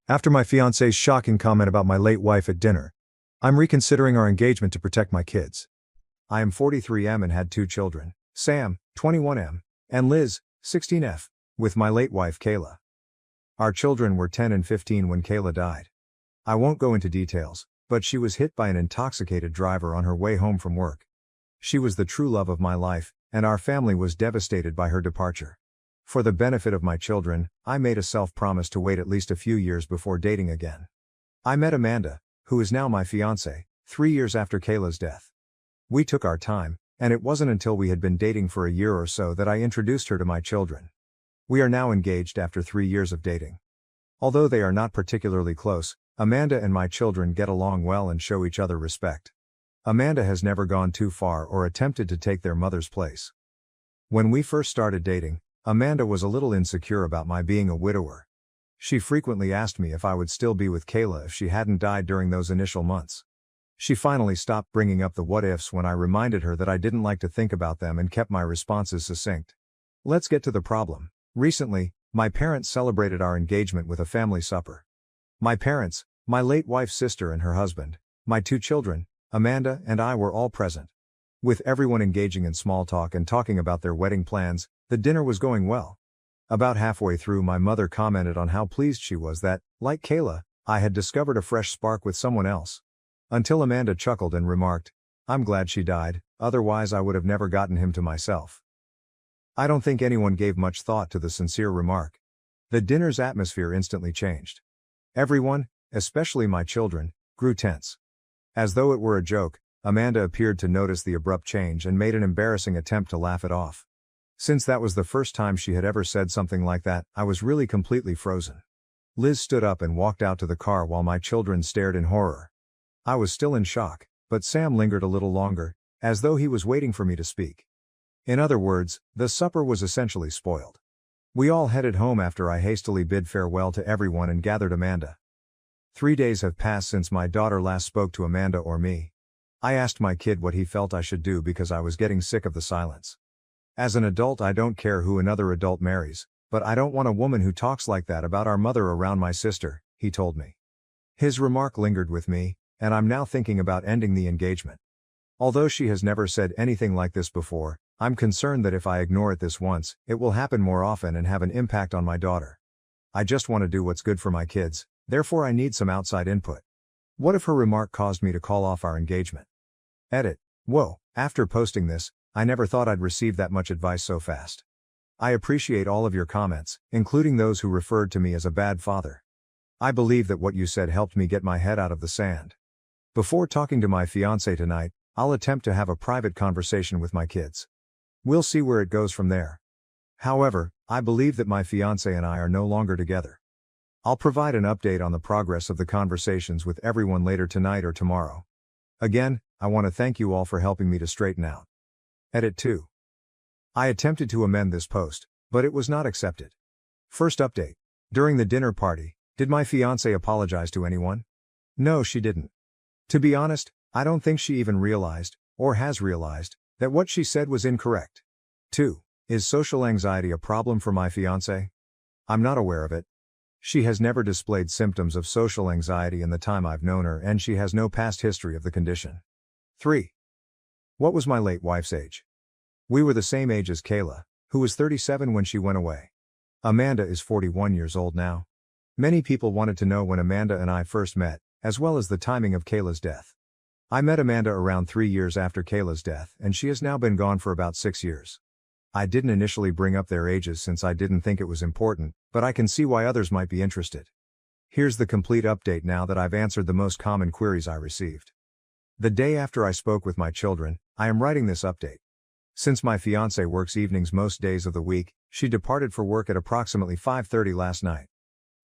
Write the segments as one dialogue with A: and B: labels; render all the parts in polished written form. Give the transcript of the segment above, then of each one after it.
A: After my fiancé's shocking comment about my late wife at dinner, I'm reconsidering our engagement to protect my kids. I am 43M and had 2 children, Sam, 21M, and Liz, 16F, with my late wife Kayla. Our children were 10 and 15 when Kayla died. I won't go into details, but she was hit by an intoxicated driver on her way home from work. She was the true love of my life, and our family was devastated by her departure. For the benefit of my children, I made a self-promise to wait at least a few years before dating again. I met Amanda, who is now my fiancée, 3 years after Kayla's death. We took our time, and it wasn't until we had been dating for a year or so that I introduced her to my children. We are now engaged after 3 years of dating. Although they are not particularly close, Amanda and my children get along well and show each other respect. Amanda has never gone too far or attempted to take their mother's place. When we first started dating, Amanda was a little insecure about my being a widower. She frequently asked me if I would still be with Kayla if she hadn't died during those initial months. She finally stopped bringing up the what-ifs when I reminded her that I didn't like to think about them and kept my responses succinct. Let's get to the problem. Recently, my parents celebrated our engagement with a family supper. My parents, my late wife's sister and her husband, my 2 children, Amanda and I were all present. With everyone engaging in small talk and talking about their wedding plans, the dinner was going well. About halfway through, my mother commented on how pleased she was that, like Kayla, I had discovered a fresh spark with someone else. Until Amanda chuckled and remarked, "I'm glad she died, otherwise I would have never gotten him to myself." I don't think anyone gave much thought to the sincere remark. The dinner's atmosphere instantly changed. Everyone, especially my children, grew tense. As though it were a joke, Amanda appeared to notice the abrupt change and made an embarrassing attempt to laugh it off. Since that was the first time she had ever said something like that, I was really completely frozen. Liz stood up and walked out to the car while my children stared in horror. I was still in shock, but Sam lingered a little longer, as though he was waiting for me to speak. In other words, the supper was essentially spoiled. We all headed home after I hastily bid farewell to everyone and gathered Amanda. 3 days have passed since my daughter last spoke to Amanda or me. I asked my kid what he felt I should do because I was getting sick of the silence. As an adult, I don't care who another adult marries, but I don't want a woman who talks like that about our mother around my sister, he told me. His remark lingered with me, and I'm now thinking about ending the engagement. Although she has never said anything like this before, I'm concerned that if I ignore it this once, it will happen more often and have an impact on my daughter. I just want to do what's good for my kids, therefore I need some outside input. What if her remark caused me to call off our engagement? Edit. Whoa, after posting this, I never thought I'd receive that much advice so fast. I appreciate all of your comments, including those who referred to me as a bad father. I believe that what you said helped me get my head out of the sand. Before talking to my fiancé tonight, I'll attempt to have a private conversation with my kids. We'll see where it goes from there. However, I believe that my fiancé and I are no longer together. I'll provide an update on the progress of the conversations with everyone later tonight or tomorrow. Again, I want to thank you all for helping me to straighten out. Edit 2. I attempted to amend this post, but it was not accepted. First update. During the dinner party, did my fiancé apologize to anyone? No, she didn't. To be honest, I don't think she even realized, or has realized, that what she said was incorrect. 2. Is social anxiety a problem for my fiancé? I'm not aware of it. She has never displayed symptoms of social anxiety in the time I've known her, and she has no past history of the condition. 3. What was my late wife's age? We were the same age as Kayla, who was 37 when she went away. Amanda is 41 years old now. Many people wanted to know when Amanda and I first met, as well as the timing of Kayla's death. I met Amanda around 3 years after Kayla's death, and she has now been gone for about 6 years. I didn't initially bring up their ages since I didn't think it was important, but I can see why others might be interested. Here's the complete update now that I've answered the most common queries I received. The day after I spoke with my children, I am writing this update. Since my fiancé works evenings most days of the week, she departed for work at approximately 5:30 last night.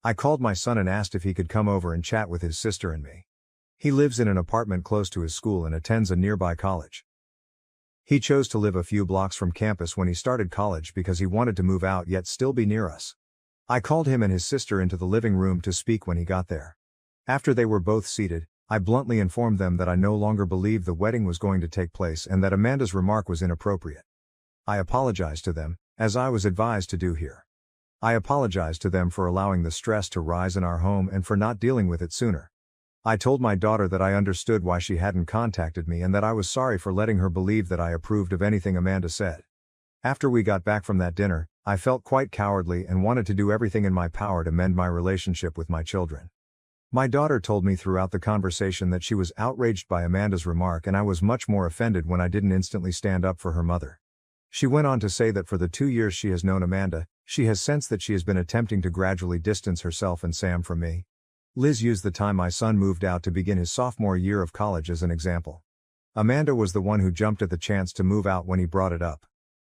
A: I called my son and asked if he could come over and chat with his sister and me. He lives in an apartment close to his school and attends a nearby college. He chose to live a few blocks from campus when he started college because he wanted to move out yet still be near us. I called him and his sister into the living room to speak when he got there. After they were both seated, I bluntly informed them that I no longer believed the wedding was going to take place and that Amanda's remark was inappropriate. I apologized to them, as I was advised to do here. I apologized to them for allowing the stress to rise in our home and for not dealing with it sooner. I told my daughter that I understood why she hadn't contacted me and that I was sorry for letting her believe that I approved of anything Amanda said. After we got back from that dinner, I felt quite cowardly and wanted to do everything in my power to mend my relationship with my children. My daughter told me throughout the conversation that she was outraged by Amanda's remark, and I was much more offended when I didn't instantly stand up for her mother. She went on to say that for the 2 years she has known Amanda, she has sensed that she has been attempting to gradually distance herself and Sam from me. Liz used the time my son moved out to begin his sophomore year of college as an example. Amanda was the one who jumped at the chance to move out when he brought it up.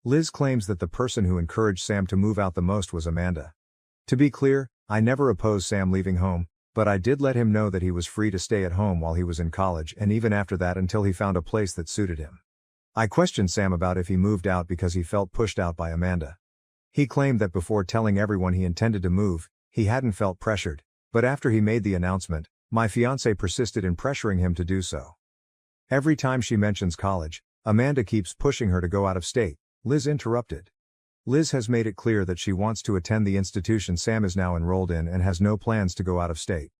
A: Liz claims that the person who encouraged Sam to move out the most was Amanda. To be clear, I never opposed Sam leaving home, but I did let him know that he was free to stay at home while he was in college and even after that until he found a place that suited him. I questioned Sam about if he moved out because he felt pushed out by Amanda. He claimed that before telling everyone he intended to move, he hadn't felt pressured, but after he made the announcement, my fiancée persisted in pressuring him to do so. Every time she mentions college, Amanda keeps pushing her to go out of state, Liz interrupted. Liz has made it clear that she wants to attend the institution Sam is now enrolled in and has no plans to go out of state.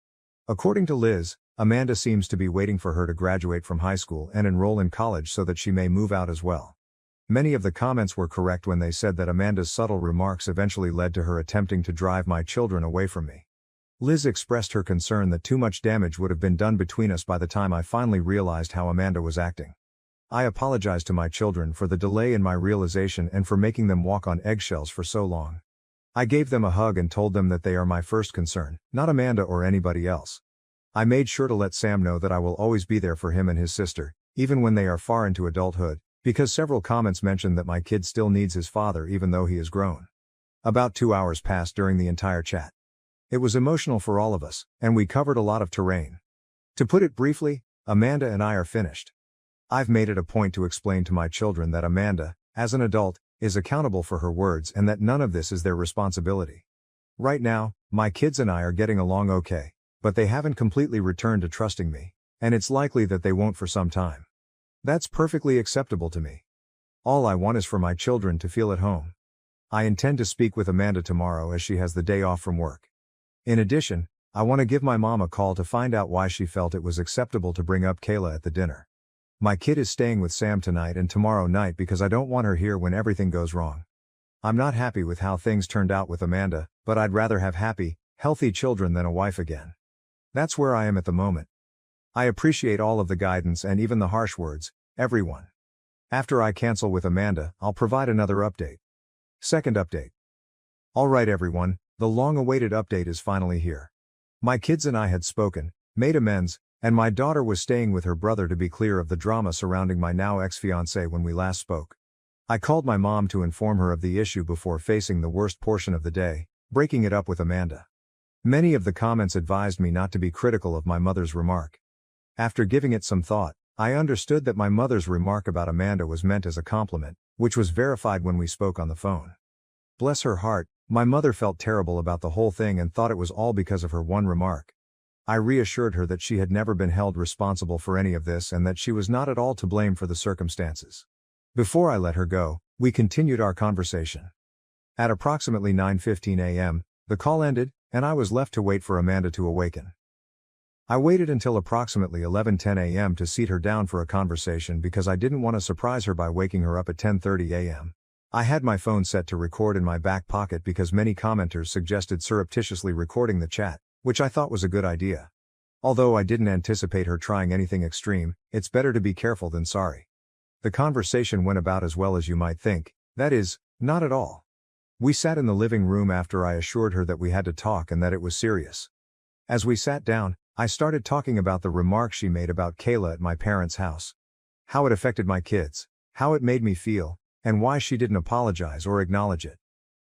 A: According to Liz, Amanda seems to be waiting for her to graduate from high school and enroll in college so that she may move out as well. Many of the comments were correct when they said that Amanda's subtle remarks eventually led to her attempting to drive my children away from me. Liz expressed her concern that too much damage would have been done between us by the time I finally realized how Amanda was acting. I apologized to my children for the delay in my realization and for making them walk on eggshells for so long. I gave them a hug and told them that they are my first concern, not Amanda or anybody else. I made sure to let Sam know that I will always be there for him and his sister, even when they are far into adulthood, because several comments mentioned that my kid still needs his father even though he is grown. About 2 hours passed during the entire chat. It was emotional for all of us, and we covered a lot of terrain. To put it briefly, Amanda and I are finished. I've made it a point to explain to my children that Amanda, as an adult, is accountable for her words and that none of this is their responsibility. Right now, my kids and I are getting along okay, but they haven't completely returned to trusting me, and it's likely that they won't for some time. That's perfectly acceptable to me. All I want is for my children to feel at home. I intend to speak with Amanda tomorrow as she has the day off from work. In addition, I want to give my mom a call to find out why she felt it was acceptable to bring up Kayla at the dinner. My kid is staying with Sam tonight and tomorrow night because I don't want her here when everything goes wrong. I'm not happy with how things turned out with Amanda, but I'd rather have happy, healthy children than a wife again. That's where I am at the moment. I appreciate all of the guidance and even the harsh words, everyone. After I cancel with Amanda, I'll provide another update. Second update. Alright everyone, the long-awaited update is finally here. My kids and I had spoken, made amends, and my daughter was staying with her brother to be clear of the drama surrounding my now ex-fiancé when we last spoke. I called my mom to inform her of the issue before facing the worst portion of the day, breaking it up with Amanda. Many of the comments advised me not to be critical of my mother's remark. After giving it some thought, I understood that my mother's remark about Amanda was meant as a compliment, which was verified when we spoke on the phone. Bless her heart, my mother felt terrible about the whole thing and thought it was all because of her one remark. I reassured her that she had never been held responsible for any of this and that she was not at all to blame for the circumstances. Before I let her go, we continued our conversation. At approximately 9:15 a.m., the call ended, and I was left to wait for Amanda to awaken. I waited until approximately 11:10 a.m. to seat her down for a conversation because I didn't want to surprise her by waking her up at 10:30 a.m. I had my phone set to record in my back pocket because many commenters suggested surreptitiously recording the chat, which I thought was a good idea. Although I didn't anticipate her trying anything extreme, it's better to be careful than sorry. The conversation went about as well as you might think, that is, not at all. We sat in the living room after I assured her that we had to talk and that it was serious. As we sat down, I started talking about the remark she made about Kayla at my parents' house. How it affected my kids, how it made me feel, and why she didn't apologize or acknowledge it.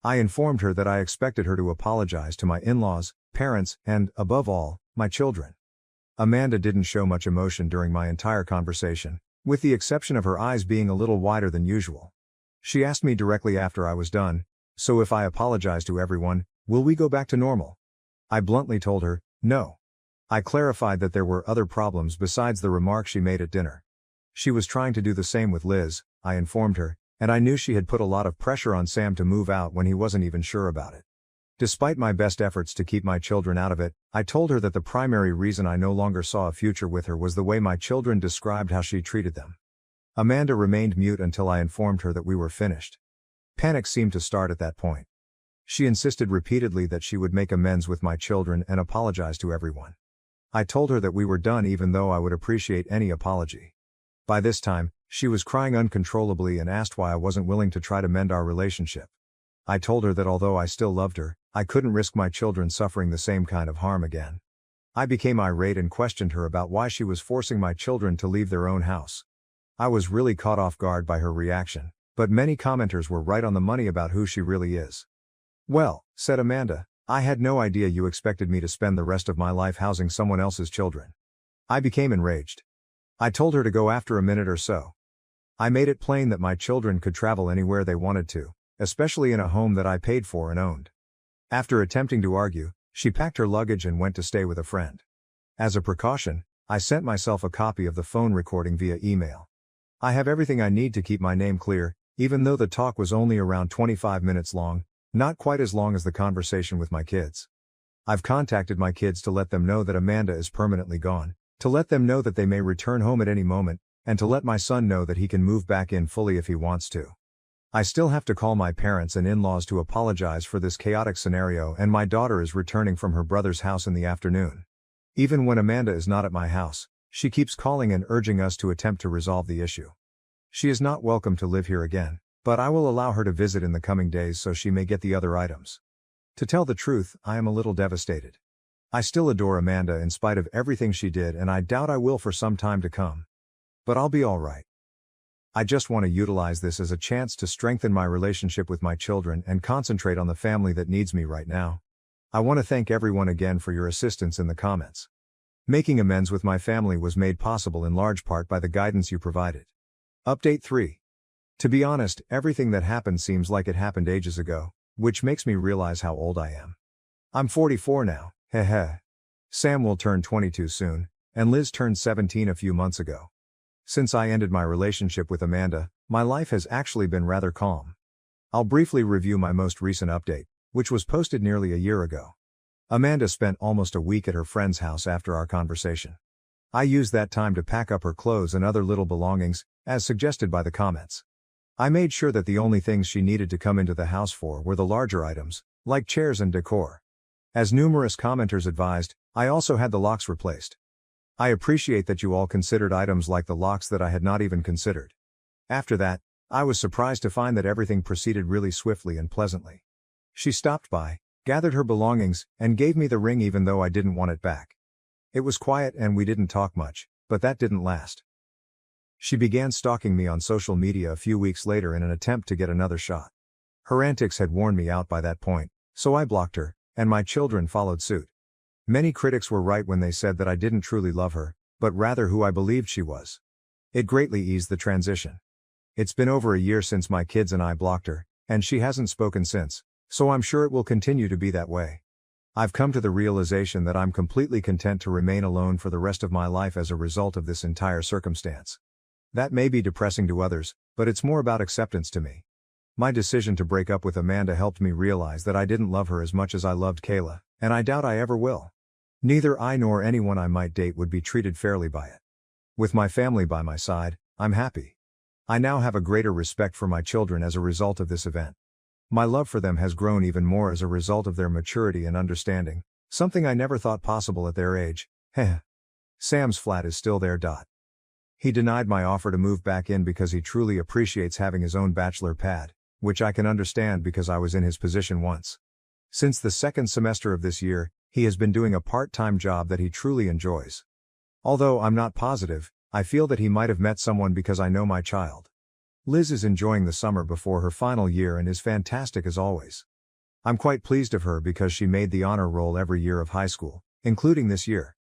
A: I informed her that I expected her to apologize to my in-laws, parents, and, above all, my children. Amanda didn't show much emotion during my entire conversation, with the exception of her eyes being a little wider than usual. She asked me directly after I was done, "So if I apologize to everyone, will we go back to normal?" I bluntly told her, "No." I clarified that there were other problems besides the remark she made at dinner. She was trying to do the same with Liz, I informed her, and I knew she had put a lot of pressure on Sam to move out when he wasn't even sure about it. Despite my best efforts to keep my children out of it, I told her that the primary reason I no longer saw a future with her was the way my children described how she treated them. Amanda remained mute until I informed her that we were finished. Panic seemed to start at that point. She insisted repeatedly that she would make amends with my children and apologize to everyone. I told her that we were done even though I would appreciate any apology. By this time, she was crying uncontrollably and asked why I wasn't willing to try to mend our relationship. I told her that although I still loved her, I couldn't risk my children suffering the same kind of harm again. I became irate and questioned her about why she was forcing my children to leave their own house. I was really caught off guard by her reaction, but many commenters were right on the money about who she really is. "Well," said Amanda, "I had no idea you expected me to spend the rest of my life housing someone else's children." I became enraged. I told her to go after a minute or so. I made it plain that my children could travel anywhere they wanted to, especially in a home that I paid for and owned. After attempting to argue, she packed her luggage and went to stay with a friend. As a precaution, I sent myself a copy of the phone recording via email. I have everything I need to keep my name clear, even though the talk was only around 25 minutes long, not quite as long as the conversation with my kids. I've contacted my kids to let them know that Amanda is permanently gone, to let them know that they may return home at any moment, and to let my son know that he can move back in fully if he wants to. I still have to call my parents and in-laws to apologize for this chaotic scenario, and my daughter is returning from her brother's house in the afternoon. Even when Amanda is not at my house, she keeps calling and urging us to attempt to resolve the issue. She is not welcome to live here again, but I will allow her to visit in the coming days so she may get the other items. To tell the truth, I am a little devastated. I still adore Amanda in spite of everything she did, and I doubt I will for some time to come. But I'll be alright. I just want to utilize this as a chance to strengthen my relationship with my children and concentrate on the family that needs me right now. I want to thank everyone again for your assistance in the comments. Making amends with my family was made possible in large part by the guidance you provided. Update 3. To be honest, everything that happened seems like it happened ages ago, which makes me realize how old I am. I'm 44 now, heh. Sam will turn 22 soon, and Liz turned 17 a few months ago. Since I ended my relationship with Amanda, my life has actually been rather calm. I'll briefly review my most recent update, which was posted nearly a year ago. Amanda spent almost a week at her friend's house after our conversation. I used that time to pack up her clothes and other little belongings, as suggested by the comments. I made sure that the only things she needed to come into the house for were the larger items, like chairs and decor. As numerous commenters advised, I also had the locks replaced. I appreciate that you all considered items like the locks that I had not even considered. After that, I was surprised to find that everything proceeded really swiftly and pleasantly. She stopped by, gathered her belongings, and gave me the ring even though I didn't want it back. It was quiet and we didn't talk much, but that didn't last. She began stalking me on social media a few weeks later in an attempt to get another shot. Her antics had worn me out by that point, so I blocked her, and my children followed suit. Many critics were right when they said that I didn't truly love her, but rather who I believed she was. It greatly eased the transition. It's been over a year since my kids and I blocked her, and she hasn't spoken since, so I'm sure it will continue to be that way. I've come to the realization that I'm completely content to remain alone for the rest of my life as a result of this entire circumstance. That may be depressing to others, but it's more about acceptance to me. My decision to break up with Amanda helped me realize that I didn't love her as much as I loved Kayla, and I doubt I ever will. Neither I nor anyone I might date would be treated fairly by it. With my family by my side, I'm happy. I now have a greater respect for my children as a result of this event. My love for them has grown even more as a result of their maturity and understanding, something I never thought possible at their age. Sam's flat is still there. He denied my offer to move back in because he truly appreciates having his own bachelor pad, which I can understand because I was in his position once. Since the second semester of this year, he has been doing a part-time job that he truly enjoys. Although I'm not positive, I feel that he might have met someone because I know my child. Liz is enjoying the summer before her final year and is fantastic as always. I'm quite pleased of her because she made the honor roll every year of high school, including this year.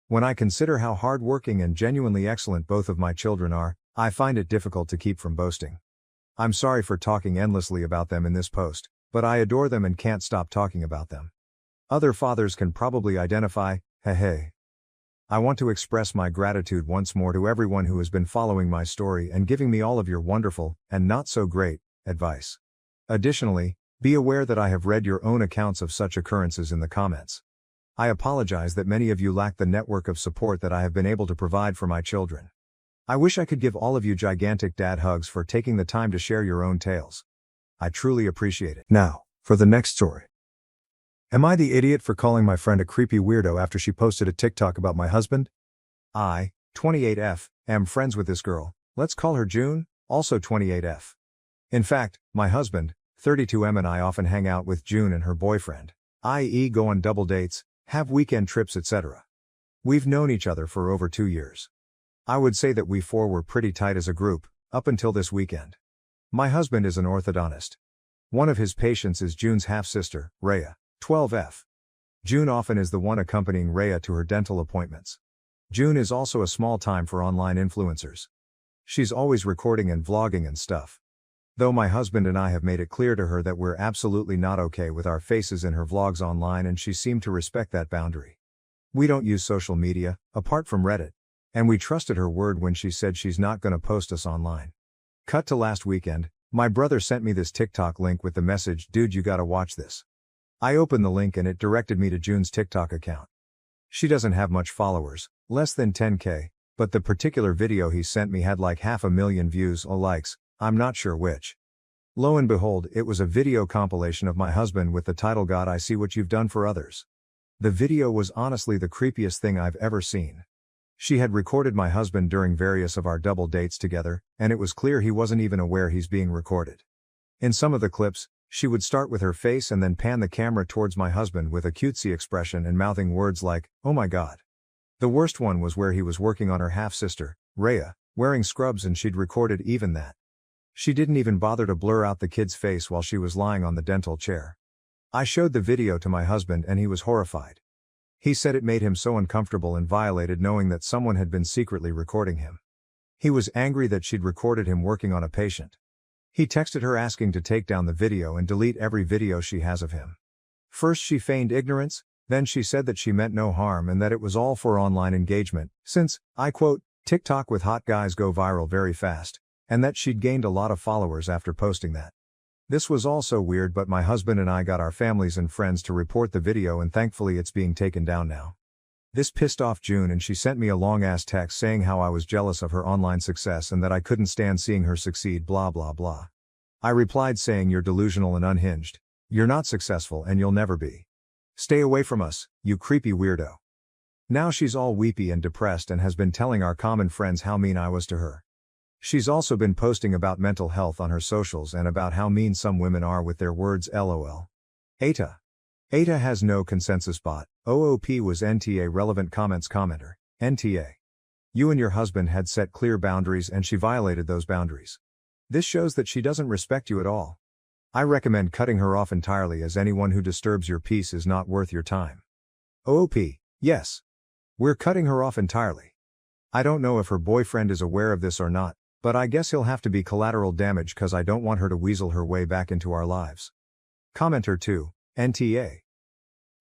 A: When I consider how hardworking and genuinely excellent both of my children are, I find it difficult to keep from boasting. I'm sorry for talking endlessly about them in this post, but I adore them and can't stop talking about them. Other fathers can probably identify, I want to express my gratitude once more to everyone who has been following my story and giving me all of your wonderful, and not so great, advice. Additionally, Be aware that I have read your own accounts of such occurrences in the comments. I apologize that many of you lack the network of support that I have been able to provide for my children. I wish I could give all of you gigantic dad hugs for taking the time to share your own tales. I truly appreciate it. Now, for the next story. Am I the idiot for calling my friend a creepy weirdo after she posted a TikTok about my husband? I, 28F, am friends with this girl, let's call her June, also 28F. In fact, my husband, 32M, and I often hang out with June and her boyfriend, i.e. go on double dates, have weekend trips, etc. We've known each other for over 2 years. I would say that we four were pretty tight as a group, up until this weekend. My husband is an orthodontist. One of his patients is June's half-sister, Rhea, 12F. June often is the one accompanying Rhea to her dental appointments. June is also a small time for online influencers. She's always recording and vlogging and stuff. Though my husband and I have made it clear to her that we're absolutely not okay with our faces in her vlogs online, and she seemed to respect that boundary. We don't use social media, apart from Reddit. And we trusted her word when she said she's not gonna post us online. Cut to last weekend, my brother sent me this TikTok link with the message, "Dude, you gotta watch this." I opened the link and it directed me to June's TikTok account. She doesn't have much followers, less than 10K, but the particular video he sent me had like 500,000 views or likes, I'm not sure which. Lo and behold, it was a video compilation of my husband with the title, "God, I see what you've done for others." The video was honestly the creepiest thing I've ever seen. She had recorded my husband during various of our double dates together, and it was clear he wasn't even aware he's being recorded. In some of the clips, she would start with her face and then pan the camera towards my husband with a cutesy expression and mouthing words like, "Oh my God." The worst one was where he was working on her half-sister, Rhea, wearing scrubs, and she'd recorded even that. She didn't even bother to blur out the kid's face while she was lying on the dental chair. I showed the video to my husband and he was horrified. He said it made him so uncomfortable and violated knowing that someone had been secretly recording him. He was angry that she'd recorded him working on a patient. He texted her asking to take down the video and delete every video she has of him. First she feigned ignorance, then she said that she meant no harm and that it was all for online engagement, since, I quote, "TikTok with hot guys go viral very fast," and that she'd gained a lot of followers after posting that. This was all so weird, but my husband and I got our families and friends to report the video, and thankfully it's being taken down now. This pissed off June and she sent me a long-ass text saying how I was jealous of her online success and that I couldn't stand seeing her succeed, blah blah blah. I replied saying, "You're delusional and unhinged. You're not successful and you'll never be. Stay away from us, you creepy weirdo." Now she's all weepy and depressed and has been telling our common friends how mean I was to her. She's also been posting about mental health on her socials and about how mean some women are with their words, lol. AITA. AITA has no consensus bot. OOP was NTA relevant comments commenter. NTA. You and your husband had set clear boundaries and she violated those boundaries. This shows that she doesn't respect you at all. I recommend cutting her off entirely, as anyone who disturbs your peace is not worth your time. OOP. Yes. We're cutting her off entirely. I don't know if her boyfriend is aware of this or not, but I guess he'll have to be collateral damage cause I don't want her to weasel her way back into our lives. Commenter 2, NTA.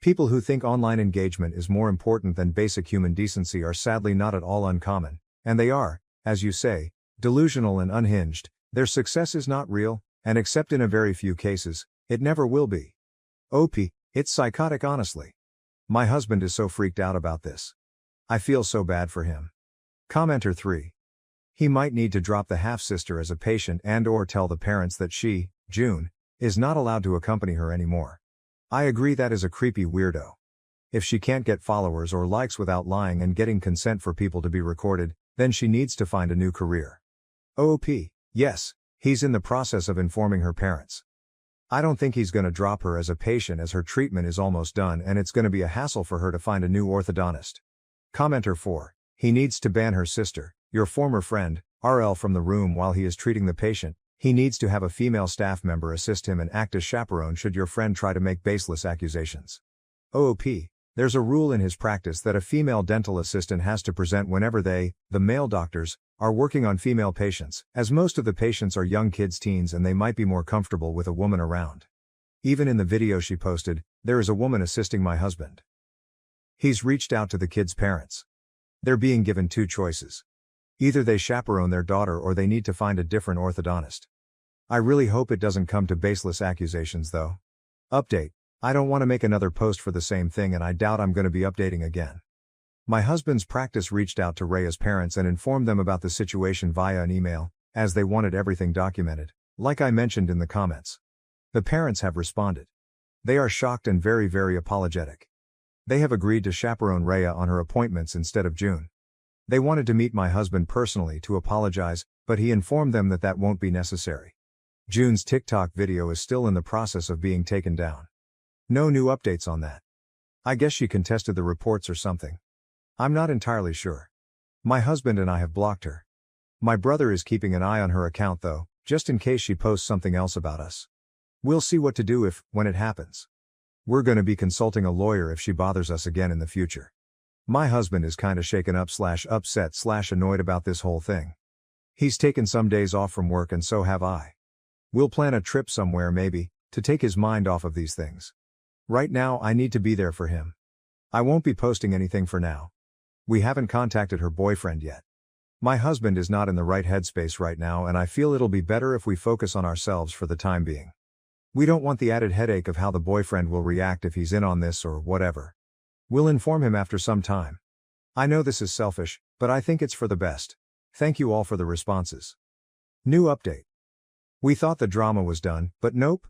A: People who think online engagement is more important than basic human decency are sadly not at all uncommon, and they are, as you say, delusional and unhinged. Their success is not real, and except in a very few cases, it never will be. OP, it's psychotic honestly. My husband is so freaked out about this. I feel so bad for him. Commenter 3. He might need to drop the half-sister as a patient and/or tell the parents that she, June, is not allowed to accompany her anymore. I agree that is a creepy weirdo. If she can't get followers or likes without lying and getting consent for people to be recorded, then she needs to find a new career. OOP, yes, he's in the process of informing her parents. I don't think he's gonna drop her as a patient as her treatment is almost done and it's gonna be a hassle for her to find a new orthodontist. Commenter 4. He needs to ban her sister, your former friend, RL, from the room while he is treating the patient. He needs to have a female staff member assist him and act as chaperone should your friend try to make baseless accusations. OOP. There's a rule in his practice that a female dental assistant has to present whenever they, the male doctors, are working on female patients, as most of the patients are young kids, teens, and they might be more comfortable with a woman around. Even in the video she posted, there is a woman assisting my husband. He's reached out to the kids' parents. They're being given two choices. Either they chaperone their daughter or they need to find a different orthodontist. I really hope it doesn't come to baseless accusations though. Update. I don't want to make another post for the same thing and I doubt I'm going to be updating again. My husband's practice reached out to Raya's parents and informed them about the situation via an email, as they wanted everything documented, like I mentioned in the comments. The parents have responded. They are shocked and very, very apologetic. They have agreed to chaperone Raya on her appointments instead of June. They wanted to meet my husband personally to apologize, but he informed them that that won't be necessary. June's TikTok video is still in the process of being taken down. No new updates on that. I guess she contested the reports or something. I'm not entirely sure. My husband and I have blocked her. My brother is keeping an eye on her account though, just in case she posts something else about us. We'll see what to do when it happens. We're gonna be consulting a lawyer if she bothers us again in the future. My husband is kinda shaken up / upset / annoyed about this whole thing. He's taken some days off from work and so have I. We'll plan a trip somewhere maybe, to take his mind off of these things. Right now I need to be there for him. I won't be posting anything for now. We haven't contacted her boyfriend yet. My husband is not in the right headspace right now and I feel it'll be better if we focus on ourselves for the time being. We don't want the added headache of how the boyfriend will react if he's in on this or whatever. We'll inform him after some time. I know this is selfish, but I think it's for the best. Thank you all for the responses. New update. We thought the drama was done, but nope.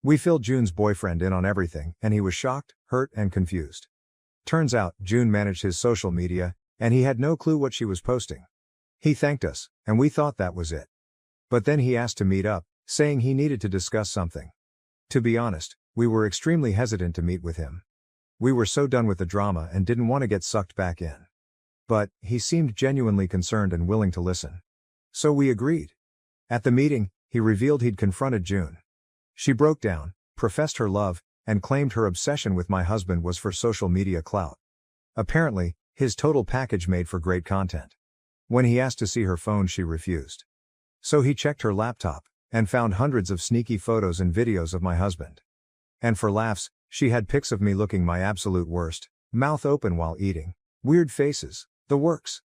A: We filled June's boyfriend in on everything, and he was shocked, hurt, and confused. Turns out, June managed his social media, and he had no clue what she was posting. He thanked us, and we thought that was it. But then he asked to meet up, saying he needed to discuss something. To be honest, we were extremely hesitant to meet with him. We were so done with the drama and didn't want to get sucked back in. But, he seemed genuinely concerned and willing to listen. So we agreed. At the meeting, he revealed he'd confronted June. She broke down, professed her love, and claimed her obsession with my husband was for social media clout. Apparently, his total package made for great content. When he asked to see her phone she refused. So he checked her laptop, and found hundreds of sneaky photos and videos of my husband. And for laughs, she had pics of me looking my absolute worst, mouth open while eating, weird faces, the works.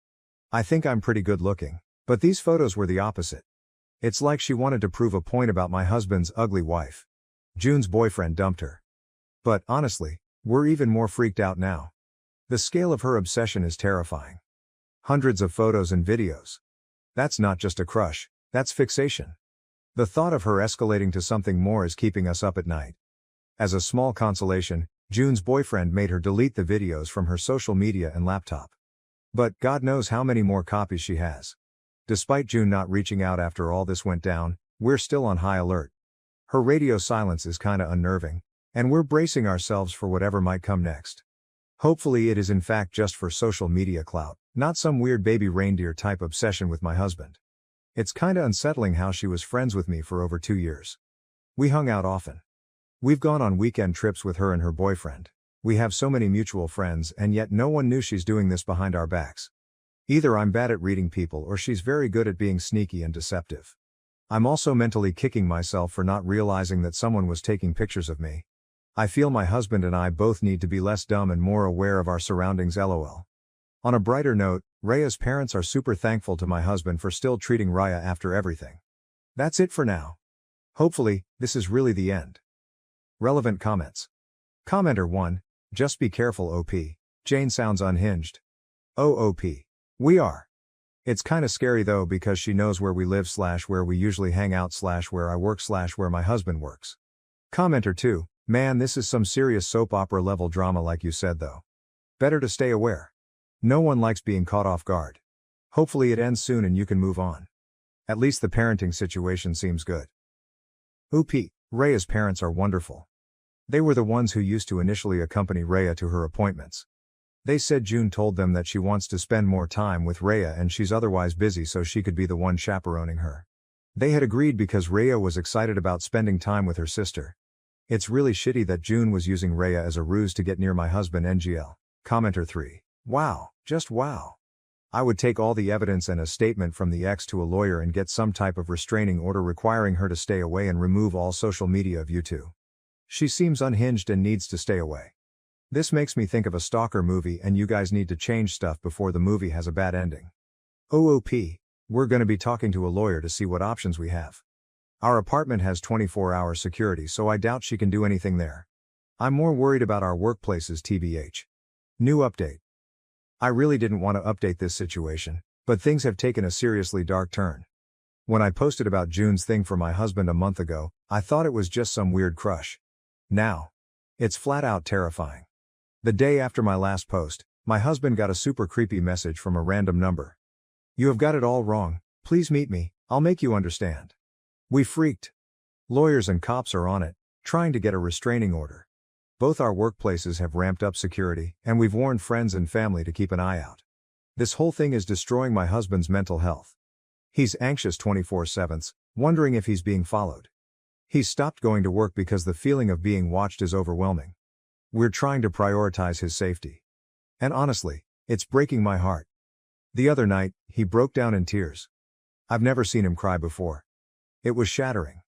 A: I think I'm pretty good looking, but these photos were the opposite. It's like she wanted to prove a point about my husband's ugly wife. June's boyfriend dumped her. But, honestly, we're even more freaked out now. The scale of her obsession is terrifying. Hundreds of photos and videos. That's not just a crush, that's fixation. The thought of her escalating to something more is keeping us up at night. As a small consolation, June's boyfriend made her delete the videos from her social media and laptop. But God knows how many more copies she has. Despite June not reaching out after all this went down, we're still on high alert. Her radio silence is kinda unnerving, and we're bracing ourselves for whatever might come next. Hopefully it is in fact just for social media clout, not some weird baby reindeer type obsession with my husband. It's kinda unsettling how she was friends with me for over 2 years. We hung out often. We've gone on weekend trips with her and her boyfriend. We have so many mutual friends and yet no one knew she's doing this behind our backs. Either I'm bad at reading people or she's very good at being sneaky and deceptive. I'm also mentally kicking myself for not realizing that someone was taking pictures of me. I feel my husband and I both need to be less dumb and more aware of our surroundings lol. On a brighter note, Raya's parents are super thankful to my husband for still treating Raya after everything. That's it for now. Hopefully, this is really the end. Relevant comments. Commenter 1, just be careful OP, Jane sounds unhinged. Oh OP. We are. It's kinda scary though because she knows where we live / where we usually hang out / where I work / where my husband works. Commenter 2, man this is some serious soap opera level drama like you said though. Better to stay aware. No one likes being caught off guard. Hopefully it ends soon and you can move on. At least the parenting situation seems good. OP, Raya's parents are wonderful. They were the ones who used to initially accompany Raya to her appointments. They said June told them that she wants to spend more time with Raya and she's otherwise busy so she could be the one chaperoning her. They had agreed because Raya was excited about spending time with her sister. It's really shitty that June was using Raya as a ruse to get near my husband NGL. Commenter 3. Wow, just wow. I would take all the evidence and a statement from the ex to a lawyer and get some type of restraining order requiring her to stay away and remove all social media of you two. She seems unhinged and needs to stay away. This makes me think of a stalker movie and you guys need to change stuff before the movie has a bad ending. OOP, we're gonna be talking to a lawyer to see what options we have. Our apartment has 24-hour security, so I doubt she can do anything there. I'm more worried about our workplaces tbh. New update. I really didn't want to update this situation, but things have taken a seriously dark turn. When I posted about June's thing for my husband a month ago, I thought it was just some weird crush. Now, it's flat out terrifying. The day after my last post, my husband got a super creepy message from a random number. "You have got it all wrong, please meet me, I'll make you understand." We freaked. Lawyers and cops are on it, trying to get a restraining order. Both our workplaces have ramped up security, and we've warned friends and family to keep an eye out. This whole thing is destroying my husband's mental health. He's anxious 24/7, wondering if he's being followed. He's stopped going to work because the feeling of being watched is overwhelming. We're trying to prioritize his safety. And honestly, it's breaking my heart. The other night, he broke down in tears. I've never seen him cry before. It was shattering.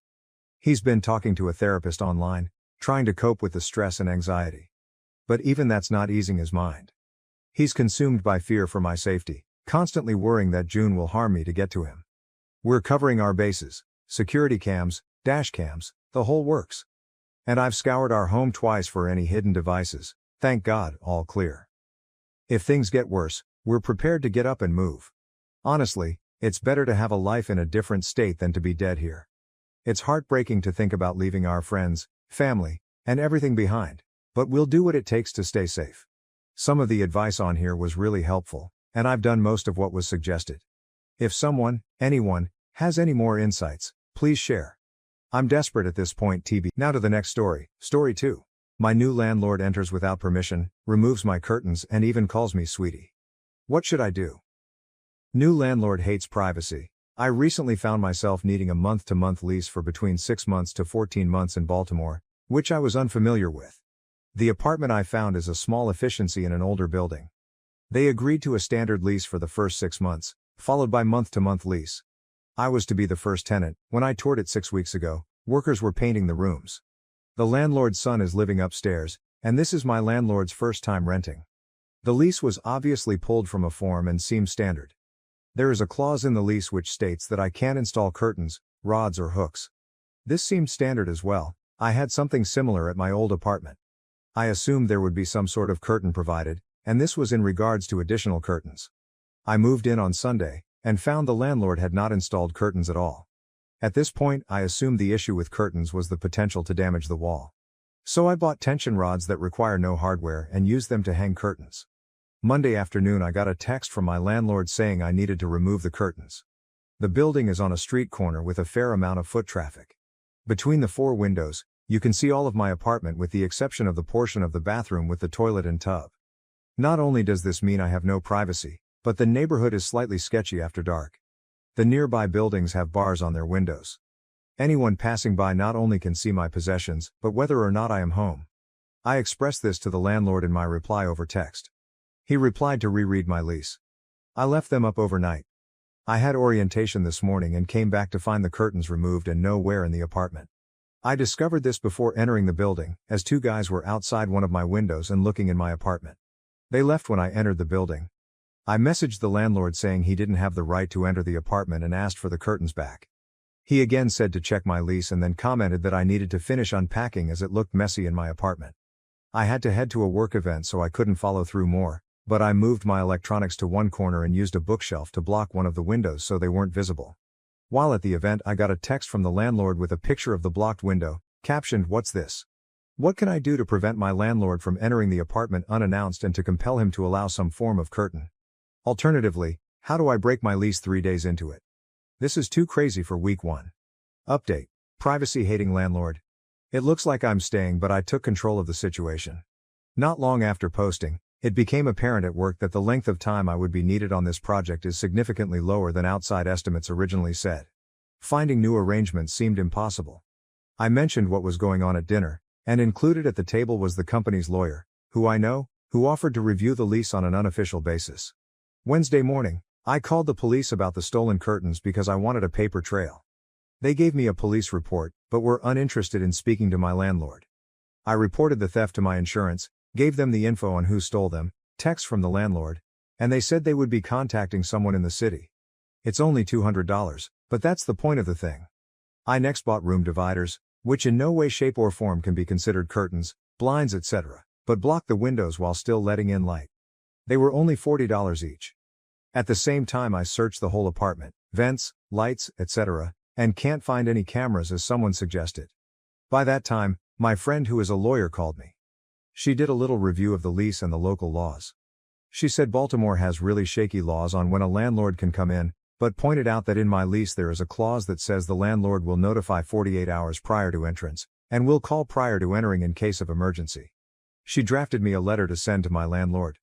A: He's been talking to a therapist online, trying to cope with the stress and anxiety. But even that's not easing his mind. He's consumed by fear for my safety, constantly worrying that June will harm me to get to him. We're covering our bases, security cams, dash cams, the whole works. And I've scoured our home twice for any hidden devices, thank God, all clear. If things get worse, we're prepared to get up and move. Honestly, it's better to have a life in a different state than to be dead here. It's heartbreaking to think about leaving our friends, family, and everything behind, but we'll do what it takes to stay safe. Some of the advice on here was really helpful, and I've done most of what was suggested. If someone, anyone, has any more insights, please share. I'm desperate at this point TB. Now to the next story, story 2. My new landlord enters without permission, removes my curtains and even calls me sweetie. What should I do? New landlord hates privacy. I recently found myself needing a month-to-month lease for between 6 months to 14 months in Baltimore, which I was unfamiliar with. The apartment I found is a small efficiency in an older building. They agreed to a standard lease for the first 6 months, followed by month-to-month lease. I was to be the first tenant. When I toured it 6 weeks ago, workers were painting the rooms. The landlord's son is living upstairs, and this is my landlord's first time renting. The lease was obviously pulled from a form and seemed standard. There is a clause in the lease which states that I can't install curtains, rods or hooks. This seemed standard as well. I had something similar at my old apartment. I assumed there would be some sort of curtain provided, and this was in regards to additional curtains. I moved in on Sunday, and found the landlord had not installed curtains at all. At this point, I assumed the issue with curtains was the potential to damage the wall. So I bought tension rods that require no hardware and used them to hang curtains. Monday afternoon I got a text from my landlord saying I needed to remove the curtains. The building is on a street corner with a fair amount of foot traffic. Between the 4 windows, you can see all of my apartment with the exception of the portion of the bathroom with the toilet and tub. Not only does this mean I have no privacy, but the neighborhood is slightly sketchy after dark. The nearby buildings have bars on their windows. Anyone passing by not only can see my possessions, but whether or not I am home. I expressed this to the landlord in my reply over text. He replied to reread my lease. I left them up overnight. I had orientation this morning and came back to find the curtains removed and nowhere in the apartment. I discovered this before entering the building, as 2 guys were outside one of my windows and looking in my apartment. They left when I entered the building. I messaged the landlord saying he didn't have the right to enter the apartment and asked for the curtains back. He again said to check my lease and then commented that I needed to finish unpacking as it looked messy in my apartment. I had to head to a work event so I couldn't follow through more, but I moved my electronics to one corner and used a bookshelf to block one of the windows so they weren't visible. While at the event I got a text from the landlord with a picture of the blocked window, captioned, "What's this? What can I do to prevent my landlord from entering the apartment unannounced and to compel him to allow some form of curtain? Alternatively, how do I break my lease 3 days into it? This is too crazy for week 1. Update. Privacy-hating landlord. It looks like I'm staying, but I took control of the situation. Not long after posting, it became apparent at work that the length of time I would be needed on this project is significantly lower than outside estimates originally said. Finding new arrangements seemed impossible. I mentioned what was going on at dinner, and included at the table was the company's lawyer, who I know, who offered to review the lease on an unofficial basis. Wednesday morning, I called the police about the stolen curtains because I wanted a paper trail. They gave me a police report, but were uninterested in speaking to my landlord. I reported the theft to my insurance, gave them the info on who stole them, text from the landlord, and they said they would be contacting someone in the city. It's only $200, but that's the point of the thing. I next bought room dividers, which in no way, shape, or form can be considered curtains, blinds, etc., but block the windows while still letting in light. They were only $40 each. At the same time, I searched the whole apartment, vents, lights, etc., and can't find any cameras as someone suggested. By that time, my friend who is a lawyer called me. She did a little review of the lease and the local laws. She said Baltimore has really shaky laws on when a landlord can come in, but pointed out that in my lease there is a clause that says the landlord will notify 48 hours prior to entrance, and will call prior to entering in case of emergency. She drafted me a letter to send to my landlord.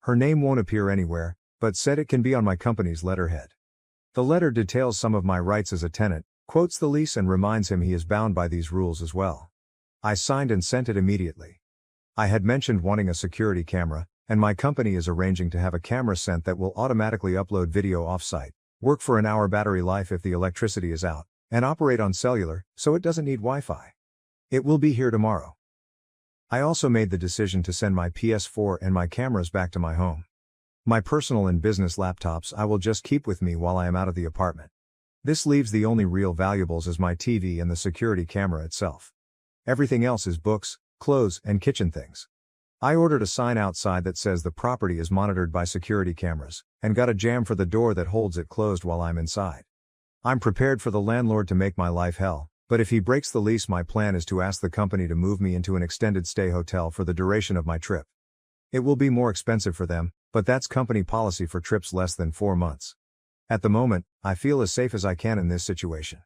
A: Her name won't appear anywhere, but said it can be on my company's letterhead. The letter details some of my rights as a tenant, quotes the lease and reminds him he is bound by these rules as well. I signed and sent it immediately. I had mentioned wanting a security camera, and my company is arranging to have a camera sent that will automatically upload video off-site, work for an hour battery life if the electricity is out, and operate on cellular, so it doesn't need Wi-Fi. It will be here tomorrow. I also made the decision to send my PS4 and my cameras back to my home. My personal and business laptops I will just keep with me while I am out of the apartment. This leaves the only real valuables as my TV and the security camera itself. Everything else is books, clothes, and kitchen things. I ordered a sign outside that says the property is monitored by security cameras, and got a jamb for the door that holds it closed while I'm inside. I'm prepared for the landlord to make my life hell, but if he breaks the lease, my plan is to ask the company to move me into an extended stay hotel for the duration of my trip. It will be more expensive for them, but that's company policy for trips less than 4 months. At the moment, I feel as safe as I can in this situation.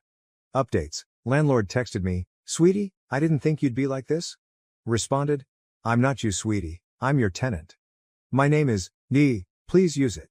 A: Updates. Landlord texted me, "Sweetie, I didn't think you'd be like this." Responded, "I'm not you, sweetie, I'm your tenant. My name is Nee, please use it."